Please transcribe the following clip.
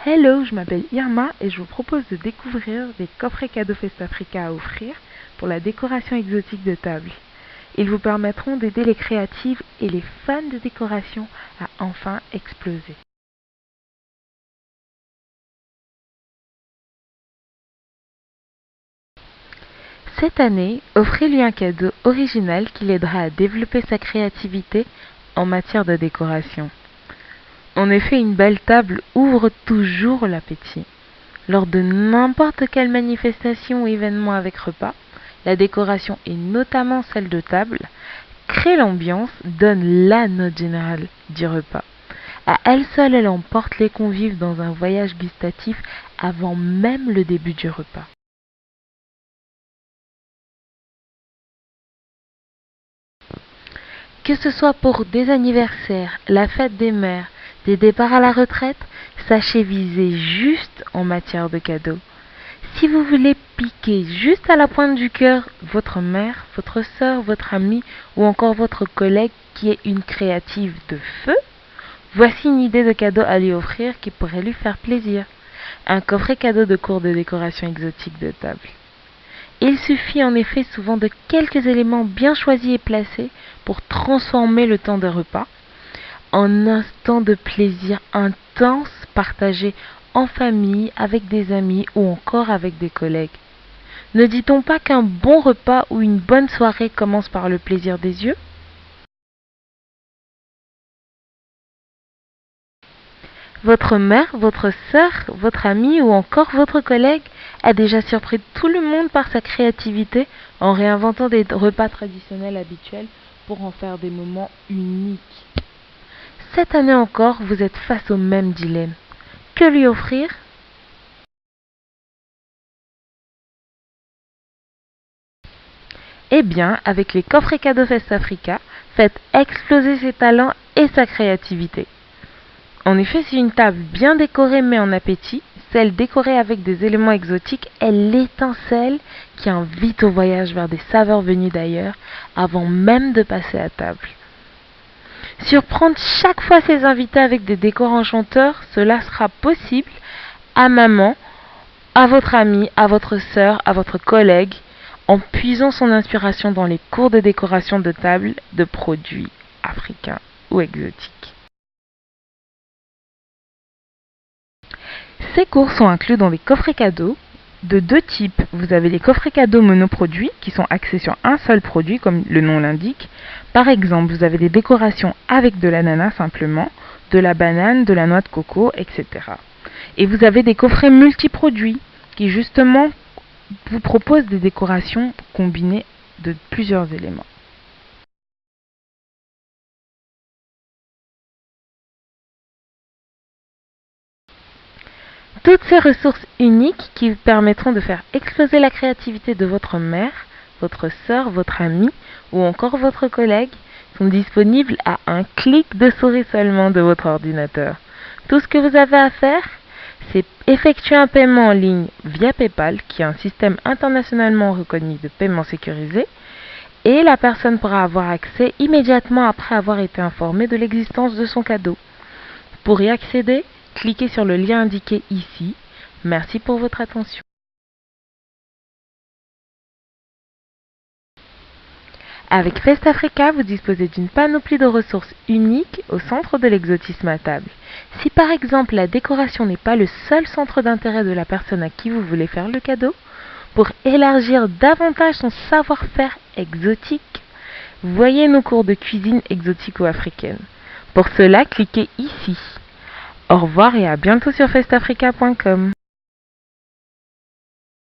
Hello, je m'appelle Irma et je vous propose de découvrir des coffrets cadeaux Festafrica à offrir pour la décoration exotique de table. Ils vous permettront d'aider les créatives et les fans de décoration à enfin exploser. Cette année, offrez-lui un cadeau original qui l'aidera à développer sa créativité en matière de décoration. En effet, une belle table ouvre toujours l'appétit. Lors de n'importe quelle manifestation ou événement avec repas, la décoration et notamment celle de table crée l'ambiance, donne la note générale du repas. À elle seule, elle emporte les convives dans un voyage gustatif avant même le début du repas. Que ce soit pour des anniversaires, la fête des mères, des départs à la retraite, sachez viser juste en matière de cadeaux. Si vous voulez piquer juste à la pointe du cœur votre mère, votre sœur, votre amie ou encore votre collègue qui est une créative de feu, voici une idée de cadeau à lui offrir qui pourrait lui faire plaisir. Un coffret cadeau de cours de décoration exotique de table. Il suffit en effet souvent de quelques éléments bien choisis et placés pour transformer le temps de repas en instant de plaisir intense partagé en famille, avec des amis ou encore avec des collègues. Ne dit-on pas qu'un bon repas ou une bonne soirée commence par le plaisir des yeux? Votre mère, votre sœur, votre ami ou encore votre collègue a déjà surpris tout le monde par sa créativité en réinventant des repas traditionnels habituels pour en faire des moments uniques. Cette année encore, vous êtes face au même dilemme. Que lui offrir? Eh bien, avec les coffrets cadeaux Festafrica, faites exploser ses talents et sa créativité. En effet, si une table bien décorée met en appétit, celle décorée avec des éléments exotiques est l'étincelle qui invite au voyage vers des saveurs venues d'ailleurs avant même de passer à table. Surprendre chaque fois ses invités avec des décors enchanteurs, cela sera possible à maman, à votre ami, à votre sœur, à votre collègue, en puisant son inspiration dans les cours de décoration de table de produits africains ou exotiques. Ces cours sont inclus dans des coffrets cadeaux de deux types. Vous avez les coffrets cadeaux monoproduits qui sont axés sur un seul produit comme le nom l'indique. Par exemple, vous avez des décorations avec de l'ananas simplement, de la banane, de la noix de coco, etc. Et vous avez des coffrets multiproduits qui justement vous proposent des décorations combinées de plusieurs éléments. Toutes ces ressources uniques qui vous permettront de faire exploser la créativité de votre mère, votre sœur, votre ami ou encore votre collègue sont disponibles à un clic de souris seulement de votre ordinateur. Tout ce que vous avez à faire, c'est effectuer un paiement en ligne via PayPal, qui est un système internationalement reconnu de paiement sécurisé, et la personne pourra avoir accès immédiatement après avoir été informée de l'existence de son cadeau. Pour y accéder, cliquez sur le lien indiqué ici. Merci pour votre attention. Avec Festafrica, vous disposez d'une panoplie de ressources uniques au centre de l'exotisme à table. Si par exemple la décoration n'est pas le seul centre d'intérêt de la personne à qui vous voulez faire le cadeau, pour élargir davantage son savoir-faire exotique, voyez nos cours de cuisine exotico-africaine. Pour cela, cliquez ici. Au revoir et à bientôt sur festafrica.com.